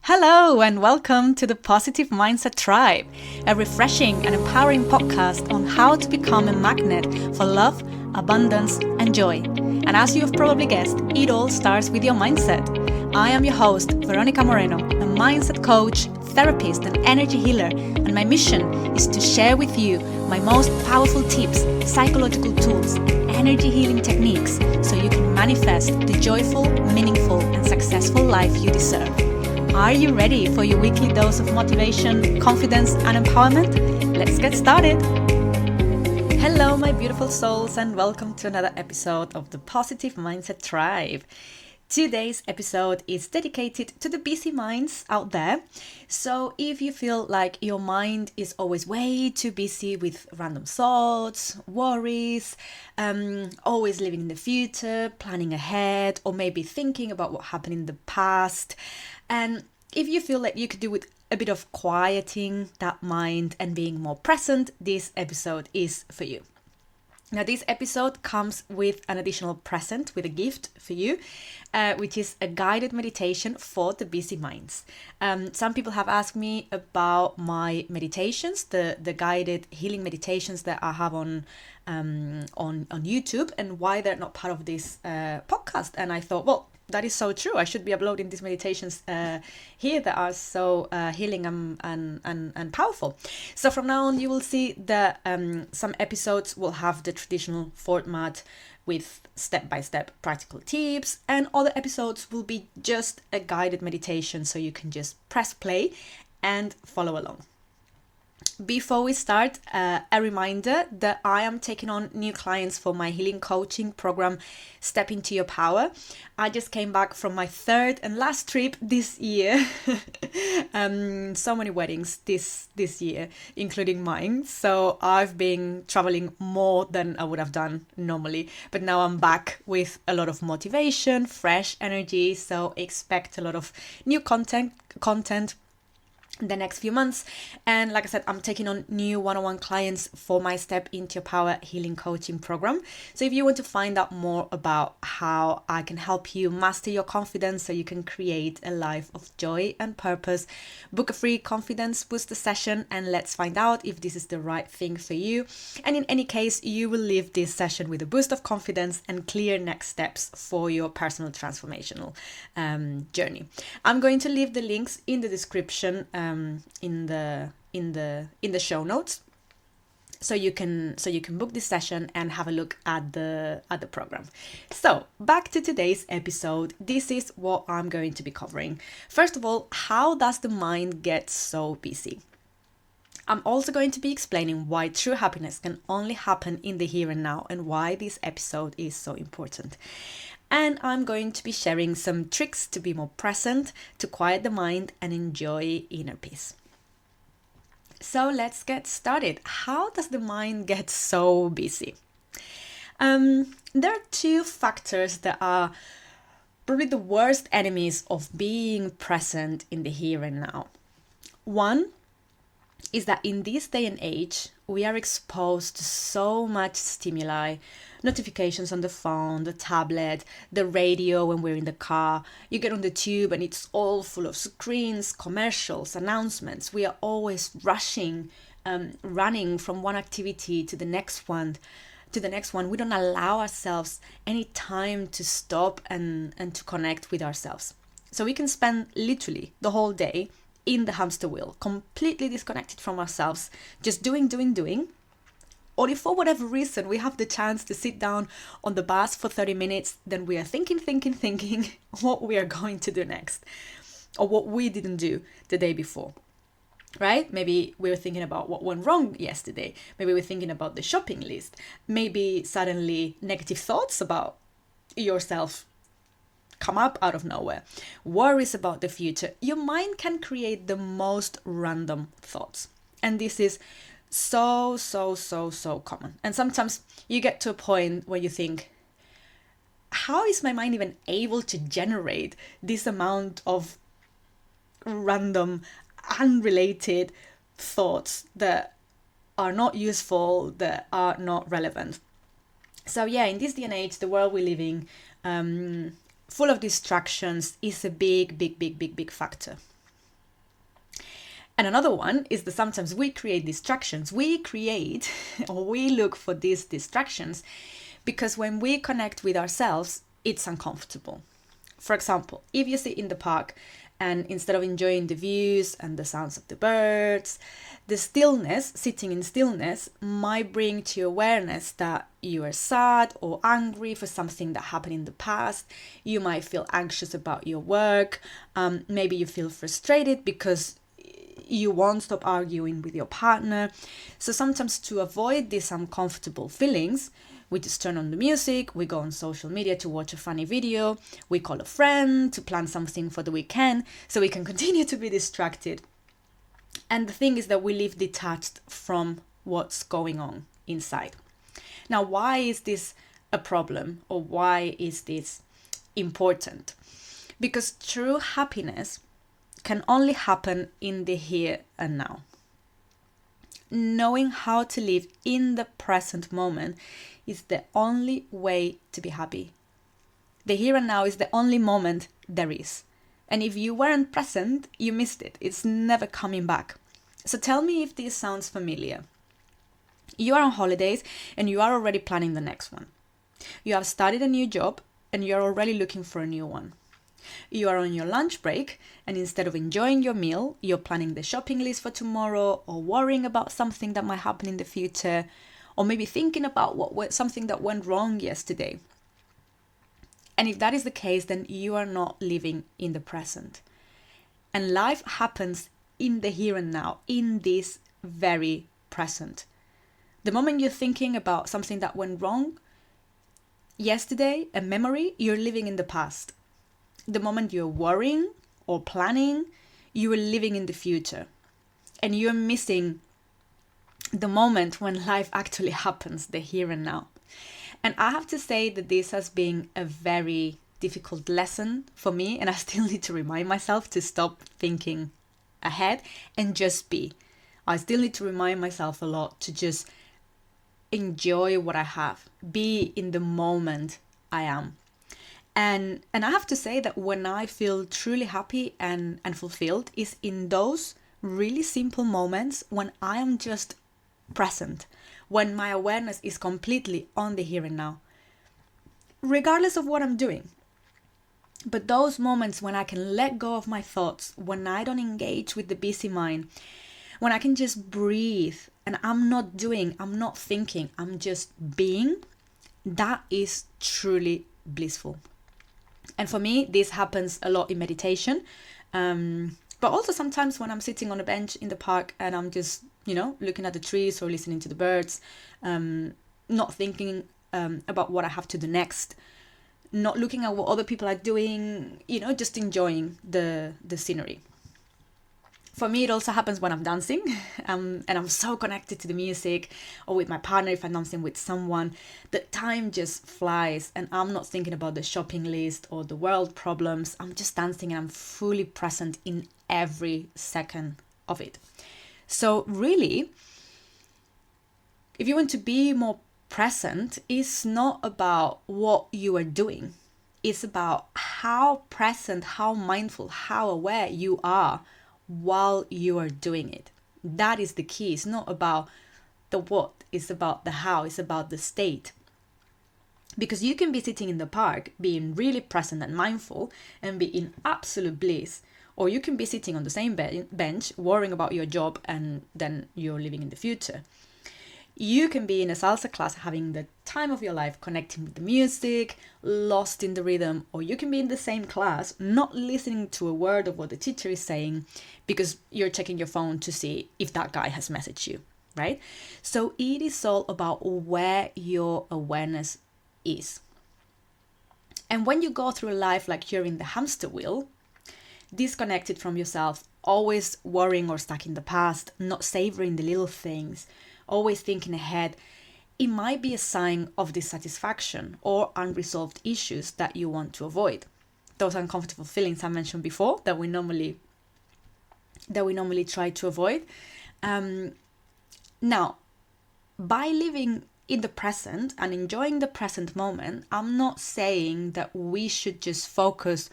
Hello and welcome to the Positive Mindset Tribe, a refreshing and empowering podcast on how to become a magnet for love, abundance, and joy. And as you have probably guessed, it all starts with your mindset. I am your host, Verónica Moreno, a mindset coach, therapist, and energy healer, and my mission is to share with you my most powerful tips, psychological tools, energy healing techniques, so you can manifest the joyful, meaningful, and successful life you deserve. Are you ready for your weekly dose of motivation, confidence, and empowerment? Let's get started. Hello, my beautiful souls, and welcome to another episode of the Positive Mindset Tribe. Today's episode is dedicated to the busy minds out there. So if you feel like your mind is always way too busy with random thoughts, worries, always living in the future, planning ahead, or maybe thinking about what happened in the past, and if you feel like you could do with a bit of quieting that mind and being more present, this episode is for you. Now, this episode comes with an additional present, with a gift for you, which is a guided meditation for the busy minds. Some people have asked me about my meditations, the guided healing meditations that I have on YouTube, and why they're not part of this podcast. And I thought, well, that is so true. I should be uploading these meditations here that are so healing and powerful. So from now on, you will see that some episodes will have the traditional format with step-by-step practical tips, and other episodes will be just a guided meditation, so you can just press play and follow along. Before we start, a reminder that I am taking on new clients for my healing coaching program, Step Into Your Power. I just came back from my third and last trip this year. So many weddings this year, including mine. So I've been traveling more than I would have done normally. But now I'm back with a lot of motivation, fresh energy. So expect a lot of new content the next few months. And like I said, I'm taking on new one-on-one clients for my Step Into Your Power healing coaching program. So if you want to find out more about how I can help you master your confidence so you can create a life of joy and purpose, book a free confidence booster session and let's find out if this is the right thing for you. And in any case, you will leave this session with a boost of confidence and clear next steps for your personal transformational journey. I'm going to leave the links in the description in the show notes, so you can book this session and have a look at the program. So back to today's episode. This is what I'm going to be covering. First of all, how does the mind get so busy? I'm also going to be explaining why true happiness can only happen in the here and now, and why this episode is so important. And I'm going to be sharing some tricks to be more present, to quiet the mind and enjoy inner peace. So let's get started. How does the mind get so busy? There are two factors that are probably the worst enemies of being present in the here and now. One is that in this day and age, we are exposed to so much stimuli, notifications on the phone, the tablet, the radio when we're in the car. You get on the tube and it's all full of screens, commercials, announcements. We are always rushing, running from one activity to the next one. We don't allow ourselves any time to stop and to connect with ourselves. So we can spend literally the whole day in the hamster wheel, completely disconnected from ourselves, just doing. Or if for whatever reason we have the chance to sit down on the bus for 30 minutes, then we are thinking what we are going to do next, or what we didn't do the day before, right? Maybe we were thinking about what went wrong yesterday. Maybe we're thinking about the shopping list. Maybe suddenly negative thoughts about yourself come up out of nowhere. Worries about the future. Your mind can create the most random thoughts. And this is so common. And sometimes you get to a point where you think, how is my mind even able to generate this amount of random, unrelated thoughts that are not useful, that are not relevant? So yeah, in this day and age, the world we live in, full of distractions, is a big factor. And another one is that sometimes we create distractions. We create or we look for these distractions because when we connect with ourselves, it's uncomfortable. For example, if you sit in the park and instead of enjoying the views and the sounds of the birds, the stillness, sitting in stillness, might bring to your awareness that you are sad or angry for something that happened in the past. You might feel anxious about your work. Maybe you feel frustrated because you won't stop arguing with your partner. So sometimes to avoid these uncomfortable feelings, we just turn on the music, we go on social media to watch a funny video, we call a friend to plan something for the weekend so we can continue to be distracted. And the thing is that we live detached from what's going on inside. Now, why is this a problem, or why is this important? Because true happiness can only happen in the here and now. Knowing how to live in the present moment is the only way to be happy. The here and now is the only moment there is. And if you weren't present, you missed it. It's never coming back. So tell me if this sounds familiar. You are on holidays and you are already planning the next one. You have started a new job and you are already looking for a new one. You are on your lunch break and instead of enjoying your meal, you're planning the shopping list for tomorrow or worrying about something that might happen in the future, or maybe thinking about something that went wrong yesterday. And if that is the case, then you are not living in the present. And life happens in the here and now, in this very present. The moment you're thinking about something that went wrong yesterday, a memory, you're living in the past. The moment you're worrying or planning, you are living in the future. And you're missing the moment when life actually happens, the here and now. And I have to say that this has been a very difficult lesson for me, and I still need to remind myself to stop thinking ahead and just be. I still need to remind myself a lot to just enjoy what I have, be in the moment I am. And I have to say that when I feel truly happy and fulfilled is in those really simple moments when I am just present, when my awareness is completely on the here and now, regardless of what I'm doing. But those moments when I can let go of my thoughts, when I don't engage with the busy mind, when I can just breathe and I'm not thinking, I'm just being, that is truly blissful. And for me, this happens a lot in meditation, but also sometimes when I'm sitting on a bench in the park and I'm just, looking at the trees or listening to the birds, not thinking about what I have to do next, not looking at what other people are doing, just enjoying the scenery. For me, it also happens when I'm dancing and I'm so connected to the music, or with my partner if I'm dancing with someone. The time just flies and I'm not thinking about the shopping list or the world problems. I'm just dancing and I'm fully present in every second of it. So really, if you want to be more present, it's not about what you are doing. It's about how present, how mindful, how aware you are while you are doing it. That is the key. It's not about the what, it's about the how, it's about the state. Because you can be sitting in the park being really present and mindful and be in absolute bliss, or you can be sitting on the same bench worrying about your job and then you're living in the future. You can be in a salsa class having the time of your life, connecting with the music, lost in the rhythm, or you can be in the same class not listening to a word of what the teacher is saying because you're checking your phone to see if that guy has messaged you, right? So it is all about where your awareness is. And when you go through life like you're in the hamster wheel, disconnected from yourself, always worrying or stuck in the past, not savoring the little things, always thinking ahead, it might be a sign of dissatisfaction or unresolved issues that you want to avoid. Those uncomfortable feelings I mentioned before that we normally try to avoid. Now, by living in the present and enjoying the present moment, I'm not saying that we should just focus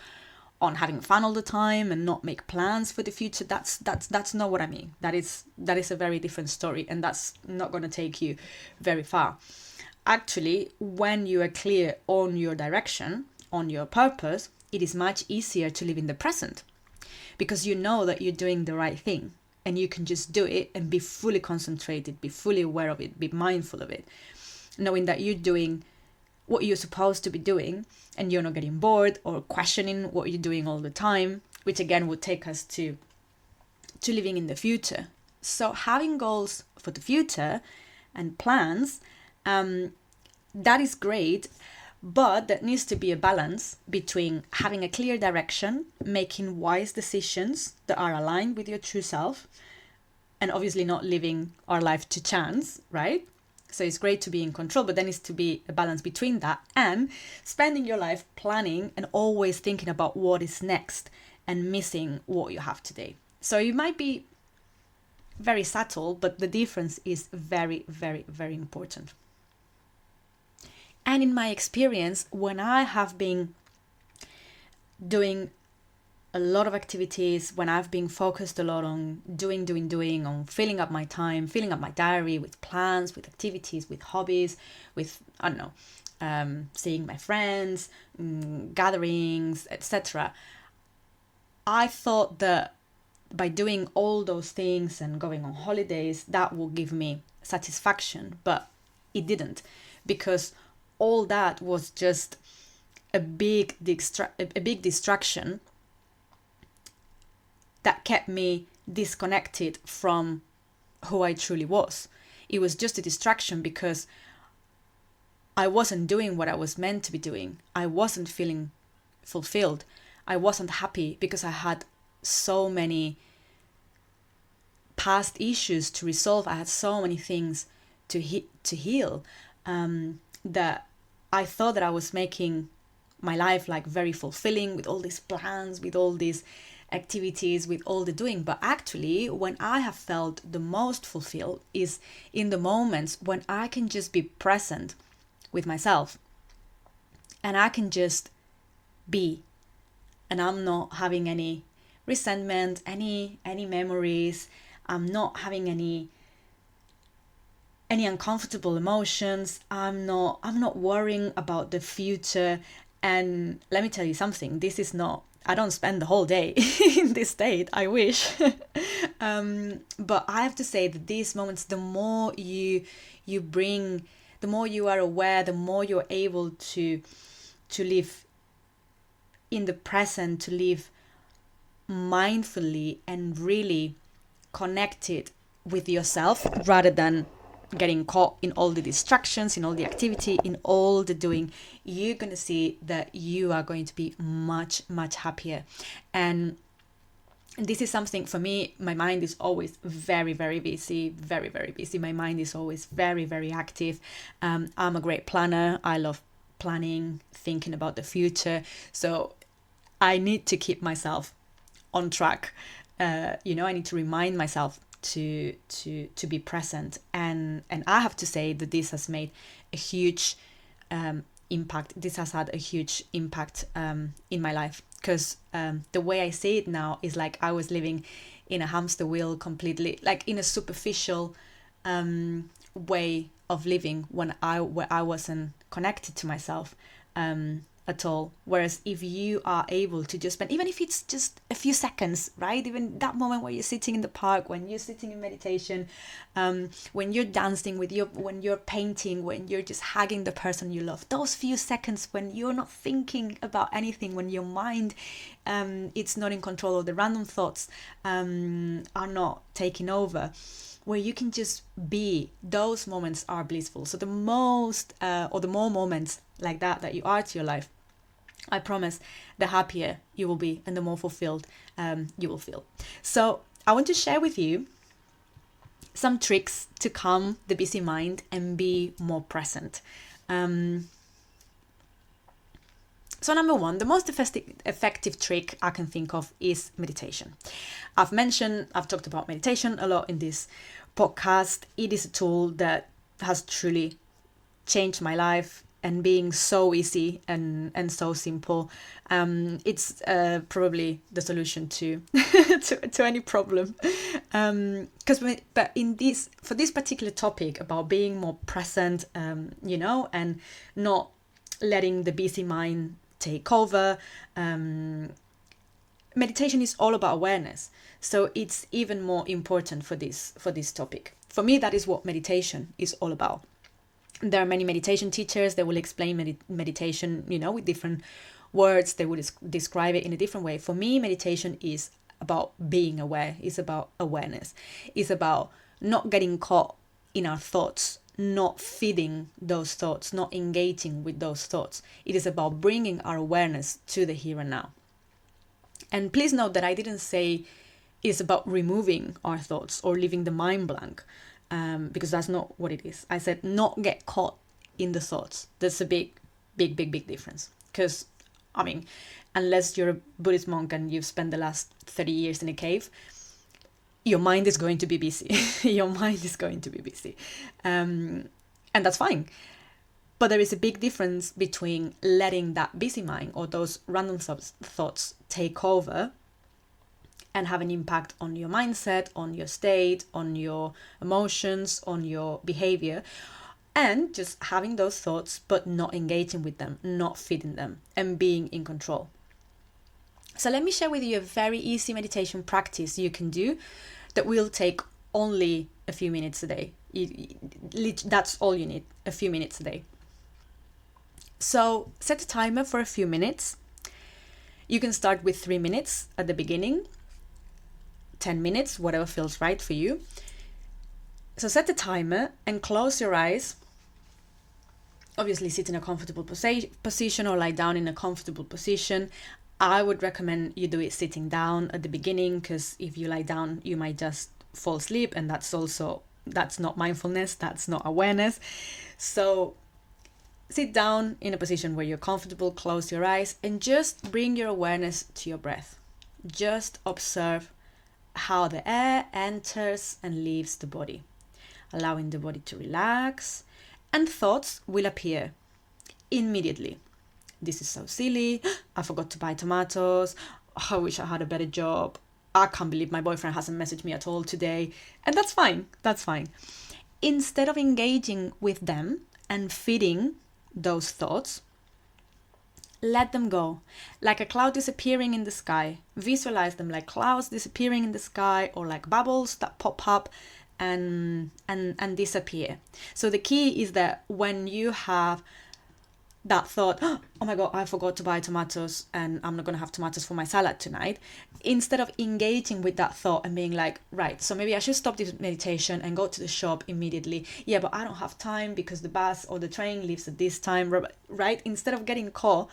on having fun all the time and not make plans for the future. That's not what I mean. That is a very different story, and that's not going to take you very far. Actually, when you are clear on your direction, on your purpose, it is much easier to live in the present, because you know that you're doing the right thing and you can just do it and be fully concentrated, be fully aware of it, be mindful of it, knowing that you're doing what you're supposed to be doing and you're not getting bored or questioning what you're doing all the time, which again would take us to living in the future. So having goals for the future and plans, that is great, but there needs to be a balance between having a clear direction, making wise decisions that are aligned with your true self, and obviously not living our life to chance, right? So it's great to be in control, but there needs to be a balance between that and spending your life planning and always thinking about what is next and missing what you have today. So it might be very subtle, but the difference is very, very, very important. And in my experience, when I have been doing a lot of activities, when I've been focused a lot on doing, on filling up my time, filling up my diary with plans, with activities, with hobbies, with, seeing my friends, gatherings, etc. I thought that by doing all those things and going on holidays, that will give me satisfaction, but it didn't, because all that was just a big distraction that kept me disconnected from who I truly was. It was just a distraction because I wasn't doing what I was meant to be doing. I wasn't feeling fulfilled. I wasn't happy because I had so many past issues to resolve. I had so many things to heal, that I thought that I was making my life like very fulfilling with all these plans, with all these activities, with all the doing. But actually, when I have felt the most fulfilled is in the moments when I can just be present with myself and I can just be, and I'm not having any resentment, any memories. I'm not having any uncomfortable emotions. I'm not worrying about the future. And let me tell you something, I don't spend the whole day in this state. I wish. But I have to say that these moments, the more you bring, the more you are aware, the more you're able to live in the present, to live mindfully and really connected with yourself, rather than getting caught in all the distractions, in all the activity, in all the doing. You're going to see that you are going to be much, much happier. And this is something for me, my mind is always very, very busy, very, very busy. My mind is always very, very active. I'm a great planner. I love planning, thinking about the future. So I need to keep myself on track. I need to remind myself to be present, and I have to say that this has made a huge impact. This has had a huge impact in my life, because the way I see it now is like I was living in a hamster wheel, completely like in a superficial way of living where I wasn't connected to myself at all. Whereas if you are able to just spend, even if it's just a few seconds, right? Even that moment where you're sitting in the park, when you're sitting in meditation, when you're dancing when you're painting, when you're just hugging the person you love, those few seconds when you're not thinking about anything, when your mind it's not in control, or the random thoughts are not taking over, where you can just be, those moments are blissful. So the more moments like that you are to your life, I promise, the happier you will be and the more fulfilled you will feel. So I want to share with you some tricks to calm the busy mind and be more present. So number one, the most effective trick I can think of is meditation. I've talked about meditation a lot in this podcast. It is a tool that has truly changed my life. and being so easy and so simple. It's probably the solution to to any problem. But for this particular topic about being more present, and not letting the busy mind take over, meditation is all about awareness. So it's even more important for this topic. For me, that is what meditation is all about. There are many meditation teachers that will explain meditation, with different words. They would describe it in a different way. For me, meditation is about being aware. It's about awareness. It's about not getting caught in our thoughts, not feeding those thoughts, not engaging with those thoughts. It is about bringing our awareness to the here and now. And please note that I didn't say it's about removing our thoughts or leaving the mind blank, because that's not what it is. I said not get caught in the thoughts. That's a big difference. Because, unless you're a Buddhist monk and you've spent the last 30 years in a cave, your mind is going to be busy. Your mind is going to be busy. And that's fine. But there is a big difference between letting that busy mind or those random thoughts take over and have an impact on your mindset, on your state, on your emotions, on your behavior, and just having those thoughts but not engaging with them, not feeding them, and being in control. So let me share with you a very easy meditation practice you can do that will take only a few minutes a day. That's all you need, a few minutes a day. So set a timer for a few minutes. You can start with 3 minutes at the beginning, 10 minutes, whatever feels right for you. So set the timer and close your eyes. Obviously sit in a comfortable position or lie down in a comfortable position. I would recommend you do it sitting down at the beginning, because if you lie down, you might just fall asleep, and that's not mindfulness, that's not awareness. So sit down in a position where you're comfortable, close your eyes, and just bring your awareness to your breath. Just observe how the air enters and leaves the body, allowing the body to relax, and thoughts will appear immediately. This is so silly. I forgot to buy tomatoes. I wish I had a better job. I can't believe my boyfriend hasn't messaged me at all today. And that's fine. That's fine. Instead of engaging with them and feeding those thoughts, let them go. Like a cloud disappearing in the sky. Visualize them like clouds disappearing in the sky, or like bubbles that pop up and disappear. So the key is that when you have that thought, oh my God, I forgot to buy tomatoes and I'm not going to have tomatoes for my salad tonight, instead of engaging with that thought and being like, right, so maybe I should stop this meditation and go to the shop immediately. Yeah, but I don't have time because the bus or the train leaves at this time, right? Instead of getting caught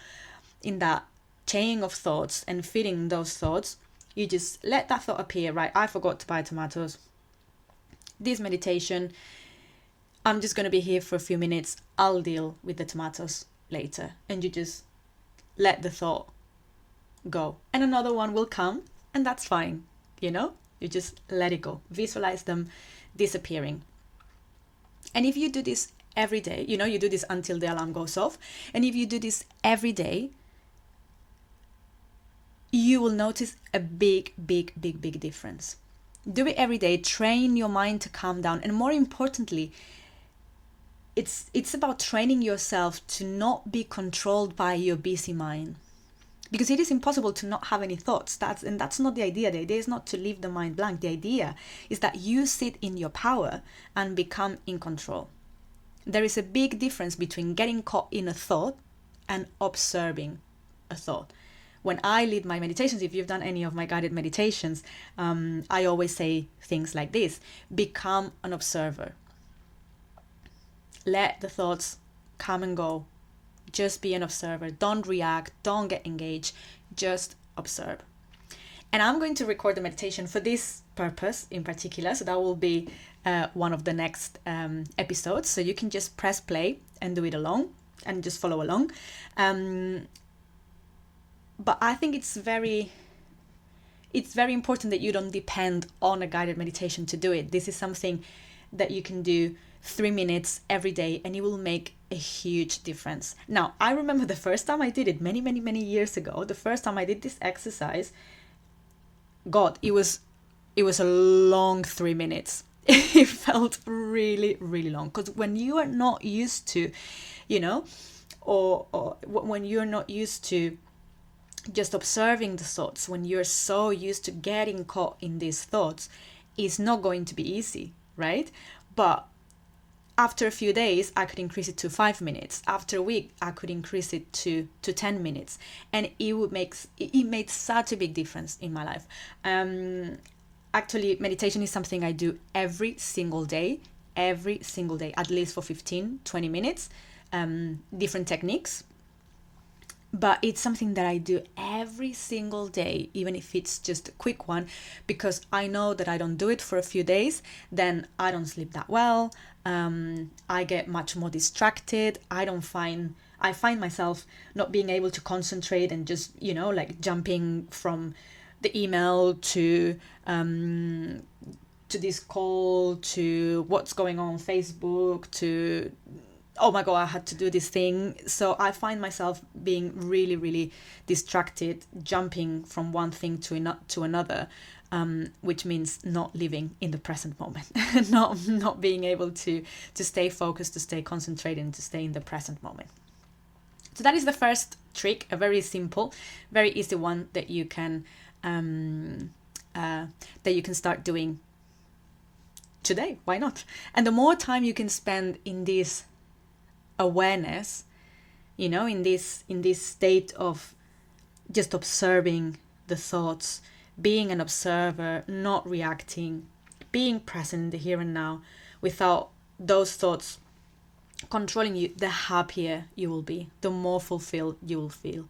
in that chain of thoughts and feeding those thoughts, you just let that thought appear, right? I forgot to buy tomatoes. This meditation, I'm just going to be here for a few minutes. I'll deal with the tomatoes later. And you just let the thought go. And another one will come, and that's fine. You just let it go. Visualize them disappearing. And if you do this every day, you do this until the alarm goes off. And if you do this every day, you will notice a big difference. Do it every day. Train your mind to calm down. And more importantly, it's about training yourself to not be controlled by your busy mind. Because it is impossible to not have any thoughts. That's not the idea. The idea is not to leave the mind blank. The idea is that you sit in your power and become in control. There is a big difference between getting caught in a thought and observing a thought. When I lead my meditations, if you've done any of my guided meditations, I always say things like this: become an observer. Let the thoughts come and go. Just be an observer. Don't react. Don't get engaged. Just observe. And I'm going to record the meditation for this purpose in particular. So that will be one of the next episodes. So you can just press play and do it along and just follow along. But I think it's very important that you don't depend on a guided meditation to do it. This is something that you can do 3 minutes every day, and it will make a huge difference. Now, I remember the first time I did it many, many, many years ago. The first time I did this exercise, God, it was a long 3 minutes. It felt really, really long, because when you are not used to, or when you're not used to just observing the thoughts, when you're so used to getting caught in these thoughts, it's not going to be easy, right? But after a few days, I could increase it to 5 minutes. After a week, I could increase it to 10 minutes. And it made such a big difference in my life. Actually, meditation is something I do every single day, at least for 15, 20 minutes, different techniques. But it's something that I do every single day, even if it's just a quick one, because I know that I don't do it for a few days, then I don't sleep that well. I get much more distracted. I find myself not being able to concentrate and just, like jumping from the email to this call, to what's going on Facebook, to, oh my God, I had to do this thing. So I find myself being really, really distracted, jumping from one thing to another, which means not living in the present moment, not being able to stay focused, to stay concentrated, and to stay in the present moment. So that is the first trick, a very simple, very easy one that you can start doing today. Why not? And the more time you can spend in this awareness, in this state of just observing the thoughts, being an observer, not reacting, being present in the here and now without those thoughts controlling you, the happier you will be, the more fulfilled you will feel.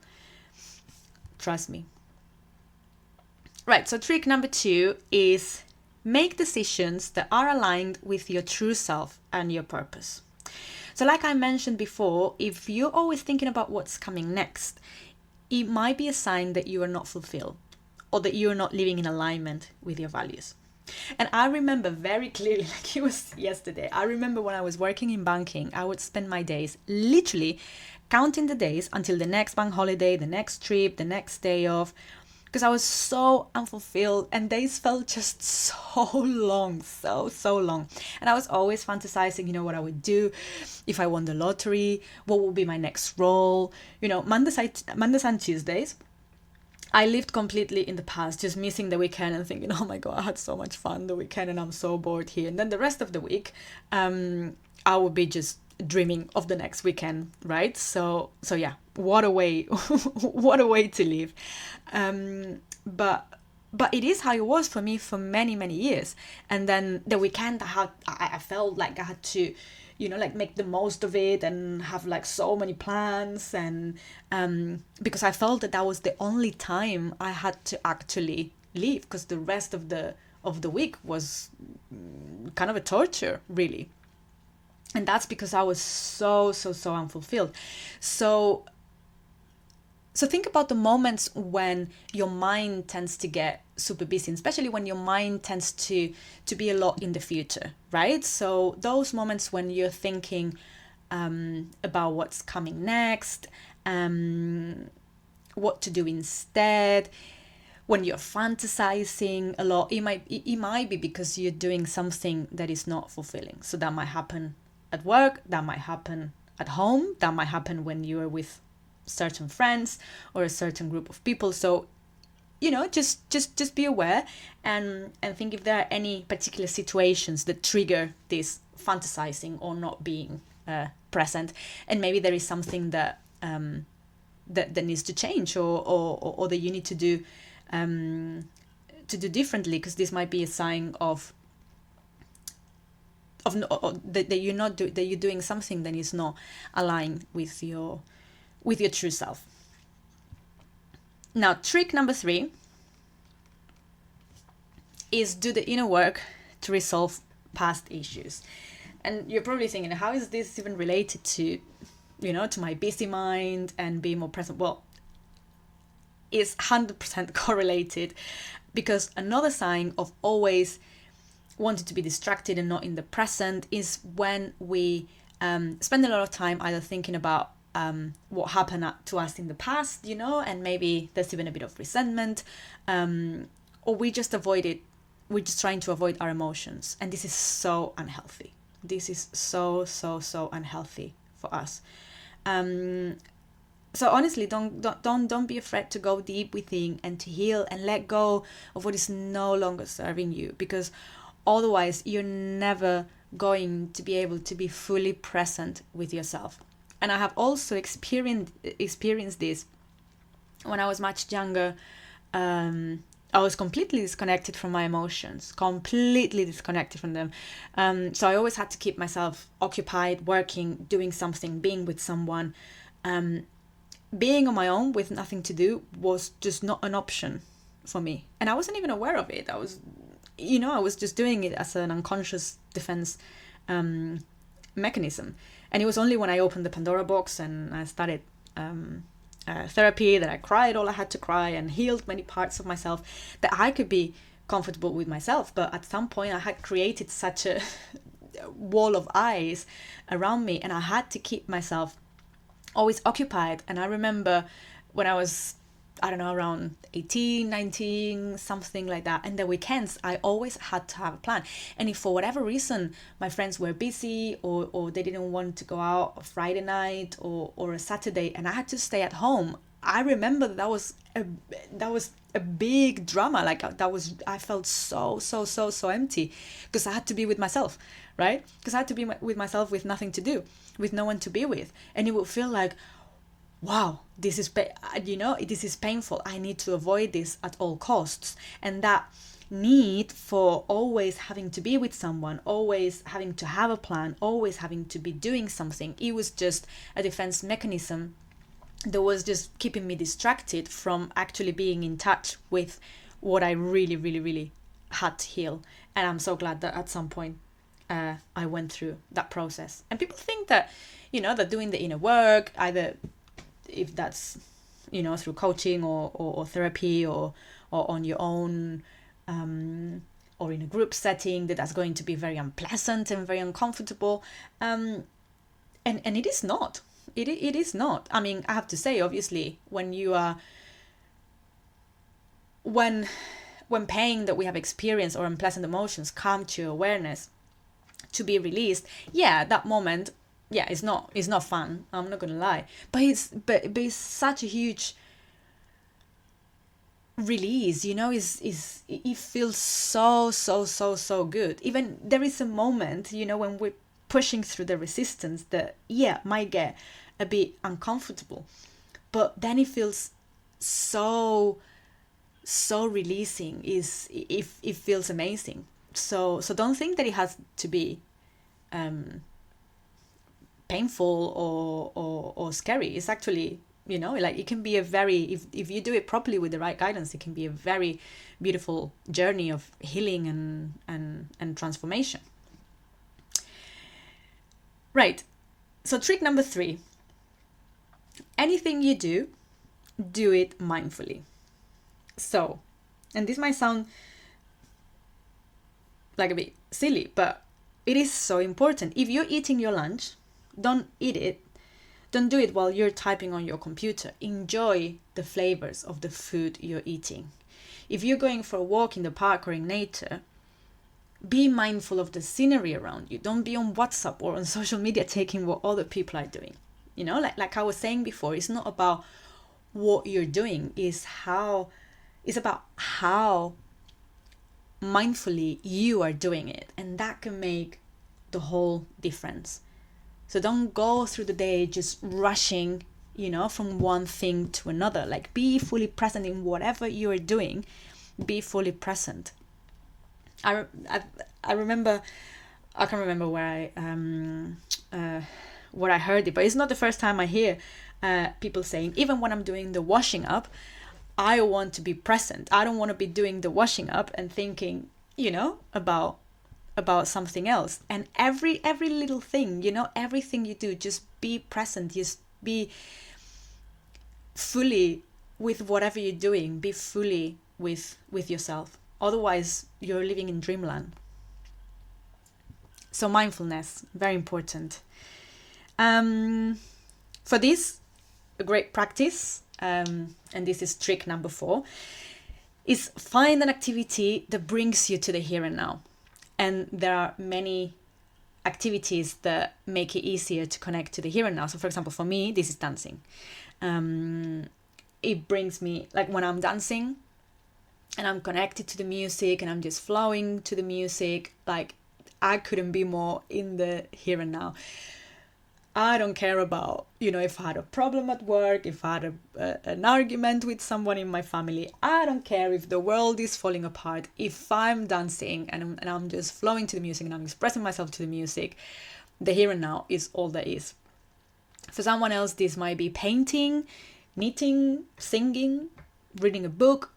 Trust me. Right, so trick number 2 is make decisions that are aligned with your true self and your purpose. So like I mentioned before, if you're always thinking about what's coming next, it might be a sign that you are not fulfilled or that you're not living in alignment with your values. And I remember very clearly, like it was yesterday, I remember when I was working in banking, I would spend my days literally counting the days until the next bank holiday, the next trip, the next day off, because I was so unfulfilled and days felt just so long, so long. And I was always fantasizing, what I would do if I won the lottery, what would be my next role. Mondays and Tuesdays, I lived completely in the past, just missing the weekend and thinking, oh my God, I had so much fun the weekend and I'm so bored here. And then the rest of the week, I would be just dreaming of the next weekend, right? So yeah, what a way what a way to live. But it is how it was for me for many years. And then the weekend I felt like I had to like make the most of it and have like so many plans, and because I felt that was the only time I had to actually live, because the rest of the week was kind of a torture, really. And that's because I was so unfulfilled. So think about the moments when your mind tends to get super busy, especially when your mind tends to be a lot in the future, right? So those moments when you're thinking about what's coming next, what to do instead, when you're fantasizing a lot, it might be because you're doing something that is not fulfilling. So that might happen at work, that might happen at home, that might happen when you're with certain friends or a certain group of people. So just be aware and think if there are any particular situations that trigger this fantasizing or not being present, and maybe there is something that needs to change or that you need to do differently, because this might be a sign that you're doing something that is not aligned with your true self. Now, trick number 3 is do the inner work to resolve past issues. And you're probably thinking, how is this even related to my busy mind and being more present? Well, it's 100% correlated, because another sign of always wanted to be distracted and not in the present is when we spend a lot of time either thinking about what happened to us in the past, and maybe there's even a bit of resentment, or we just avoid it. We're just trying to avoid our emotions. And this is so unhealthy. This is so, so, so unhealthy for us. So honestly, don't be afraid to go deep within and to heal and let go of what is no longer serving you, because otherwise you're never going to be able to be fully present with yourself. And I have also experienced this when I was much younger. I was completely disconnected from my emotions, completely disconnected from them. So I always had to keep myself occupied, working, doing something, being with someone. Being on my own with nothing to do was just not an option for me. And I wasn't even aware of it. I was just doing it as an unconscious defense mechanism. And it was only when I opened the Pandora box and I started therapy that I cried all I had to cry and healed many parts of myself that I could be comfortable with myself. But at some point I had created such a wall of eyes around me, and I had to keep myself always occupied. And I remember when I was, I don't know, around 18, 19, something like that, and the weekends I always had to have a plan. And if for whatever reason my friends were busy or they didn't want to go out a Friday night or a Saturday and I had to stay at home, I remember that was a big drama. Like I felt so empty because I had to be with myself, right? Because I had to be with myself with nothing to do, with no one to be with. And it would feel like, wow, this is painful. I need to avoid this at all costs. And that need for always having to be with someone, always having to have a plan, always having to be doing something, it was just a defense mechanism that was just keeping me distracted from actually being in touch with what I really, really, really had to heal. And I'm so glad that at some point I went through that process. And people think that, that doing the inner work, either if that's, through coaching or therapy or on your own, or in a group setting, that's going to be very unpleasant and very uncomfortable. And it is not. It is not. I mean, I have to say, obviously, when pain that we have experienced or unpleasant emotions come to awareness to be released, that moment, it's not fun. I'm not gonna lie, but it's such a huge release. It feels so good. Even there is a moment, when we're pushing through the resistance that might get a bit uncomfortable, but then it feels so releasing. It feels amazing. So don't think that it has to be painful or scary. It's actually, it can be a very, if you do it properly with the right guidance, it can be a very beautiful journey of healing and transformation. Right. So trick number 3, anything you do it mindfully. So, and this might sound like a bit silly, but it is so important. If you're eating your lunch, don't eat it. Don't do it while you're typing on your computer. Enjoy the flavors of the food you're eating. If you're going for a walk in the park or in nature, be mindful of the scenery around you. Don't be on WhatsApp or on social media taking what other people are doing. Like I was saying before, it's not about what you're doing, it's about how mindfully you are doing it. And that can make the whole difference. So don't go through the day just rushing, from one thing to another. Like, be fully present in whatever you are doing. Be fully present. I remember, I can't remember where I heard it, but it's not the first time I hear people saying, even when I'm doing the washing up, I want to be present. I don't want to be doing the washing up and thinking, about something else. And every little thing, everything you do, just be present. Just be fully with whatever you're doing. Be fully with yourself. Otherwise, you're living in dreamland. So mindfulness, very important. For this, a great practice, and this is trick number 4, is find an activity that brings you to the here and now. And there are many activities that make it easier to connect to the here and now. So for example, for me, this is dancing. It brings me, like when I'm dancing and I'm connected to the music and I'm just flowing to the music, like I couldn't be more in the here and now. I don't care about, if I had a problem at work, if I had an argument with someone in my family. I don't care if the world is falling apart. If I'm dancing and I'm just flowing to the music and I'm expressing myself to the music, the here and now is all there is. For someone else, this might be painting, knitting, singing, reading a book.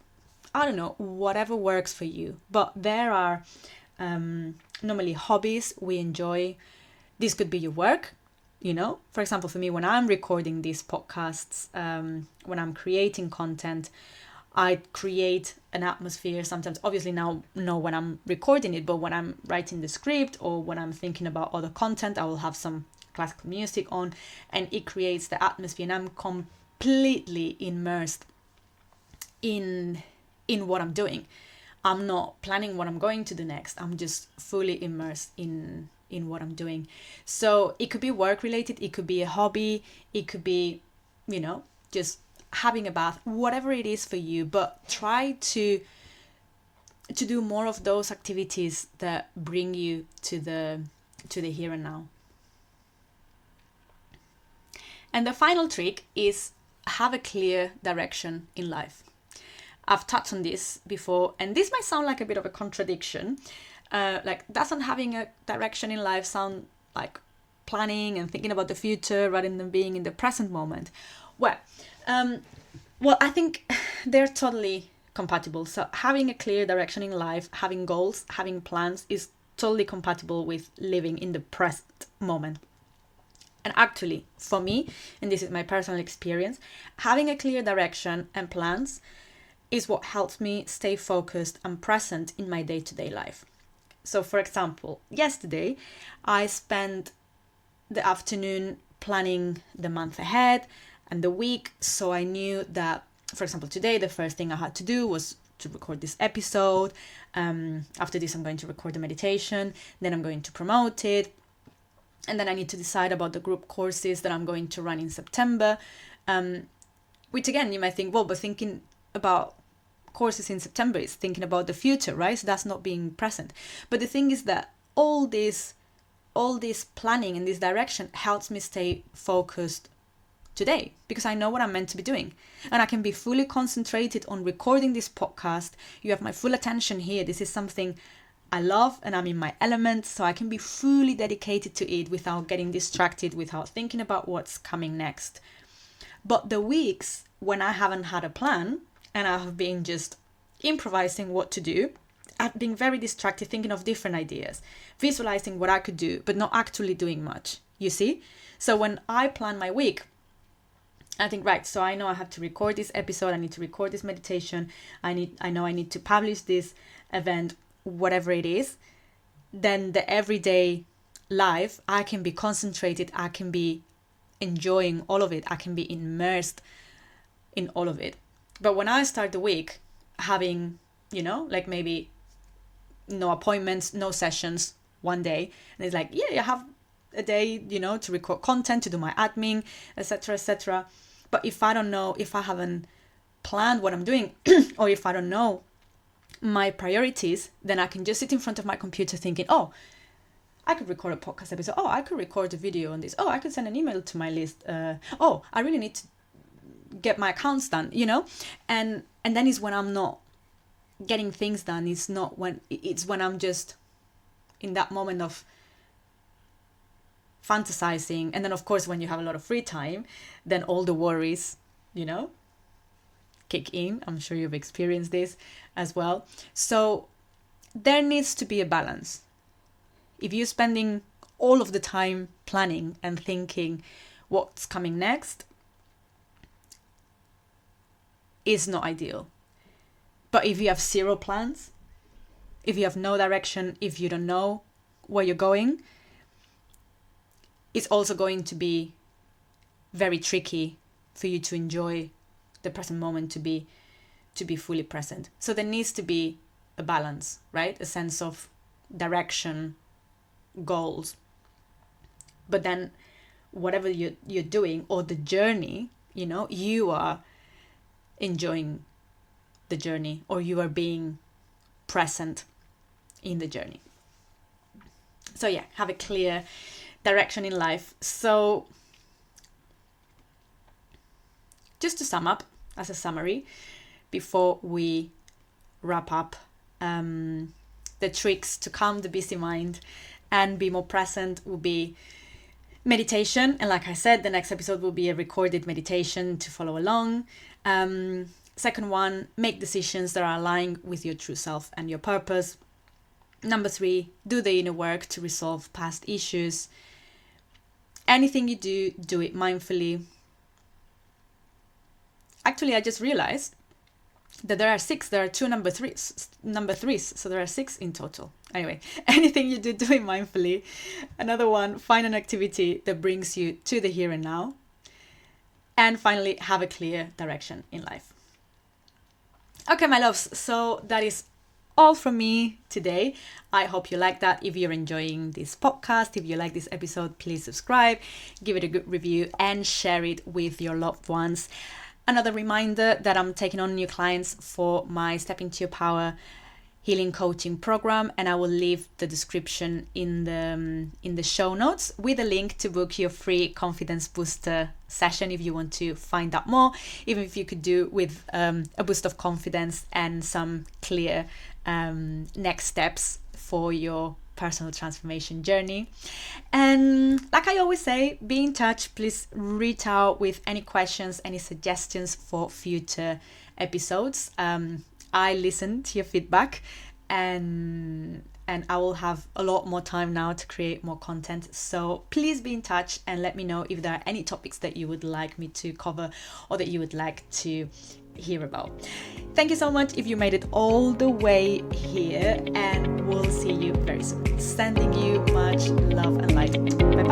I don't know, whatever works for you. But there are normally hobbies we enjoy. This could be your work. For example, for me, when I'm recording these podcasts, when I'm creating content, I create an atmosphere sometimes, obviously now when I'm recording it, but when I'm writing the script or when I'm thinking about other content, I will have some classical music on and it creates the atmosphere and I'm completely immersed in what I'm doing. I'm not planning what I'm going to do next. I'm just fully immersed in what I'm doing. So it could be work related, it could be a hobby, it could be, just having a bath, whatever it is for you, but try to do more of those activities that bring you to the here and now. And the final trick is have a clear direction in life. I've touched on this before, and this might sound like a bit of a contradiction. Doesn't having a direction in life sound like planning and thinking about the future rather than being in the present moment? Well, I think they're totally compatible. So having a clear direction in life, having goals, having plans is totally compatible with living in the present moment. And actually, for me, and this is my personal experience, having a clear direction and plans is what helps me stay focused and present in my day-to-day life. So for example, yesterday I spent the afternoon planning the month ahead and the week. So I knew that, for example, today, the first thing I had to do was to record this episode. After this, I'm going to record the meditation. Then I'm going to promote it. And then I need to decide about the group courses that I'm going to run in September. Which again, you might think, but thinking about courses in September is thinking about the future, right? So that's not being present. But the thing is that all this planning and this direction helps me stay focused today because I know what I'm meant to be doing and I can be fully concentrated on recording this podcast. You have my full attention here. This is something I love and I'm in my element, so I can be fully dedicated to it without getting distracted, without thinking about what's coming next. But the weeks when I haven't had a plan and I have been just improvising what to do, I've been very distracted, thinking of different ideas, visualizing what I could do, but not actually doing much, you see? So when I plan my week, I think, right, so I know I have to record this episode, I need to record this meditation, I know I need to publish this event, whatever it is, then the everyday life, I can be concentrated, I can be enjoying all of it, I can be immersed in all of it. But when I start the week having, maybe no appointments, no sessions, one day, and it's like, yeah, I have a day, to record content, to do my admin, etc., etc. But if I don't know, if I haven't planned what I'm doing, or if I don't know my priorities, then I can just sit in front of my computer thinking, I could record a podcast episode. I could record a video on this. I could send an email to my list. I really need to get my accounts done, and then is when I'm not getting things done. It's when I'm just in that moment of fantasizing. And then of course, when you have a lot of free time, then all the worries, kick in. I'm sure you've experienced this as well. So there needs to be a balance. If you're spending all of the time planning and thinking what's coming next, is not ideal. But if you have zero plans, if you have no direction, if you don't know where you're going, it's also going to be very tricky for you to enjoy the present moment, to be fully present. So there needs to be a balance, right? A sense of direction, goals. But then whatever you're doing, or the journey, you are enjoying the journey, or you are being present in the journey. So yeah, have a clear direction in life. So just to sum up, as a summary, before we wrap up, the tricks to calm the busy mind and be more present will be meditation. And like I said, the next episode will be a recorded meditation to follow along. Second one, make decisions that are aligned with your true self and your purpose. Number 3, do the inner work to resolve past issues. Anything you do it mindfully. Actually, I just realized that there are 6. There are 2 number threes, so there are 6 in total. Anyway, anything you do it mindfully. Another one, find an activity that brings you to the here and now. And finally, have a clear direction in life. Okay, my loves, so that is all from me today. I hope you like that. If you're enjoying this podcast, if you like this episode, please subscribe, give it a good review, and share it with your loved ones. Another reminder that I'm taking on new clients for my Step Into Your Power healing coaching program, and I will leave the description in the show notes with a link to book your free confidence booster session if you want to find out more, even if you could do with a boost of confidence and some clear next steps for your personal transformation journey. And like I always say, be in touch. Please reach out with any questions, any suggestions for future episodes. I listen to your feedback, and I will have a lot more time now to create more content. So please be in touch and let me know if there are any topics that you would like me to cover or that you would like to hear about. Thank you so much if you made it all the way here, and we'll see you very soon. Sending you much love and light. Bye.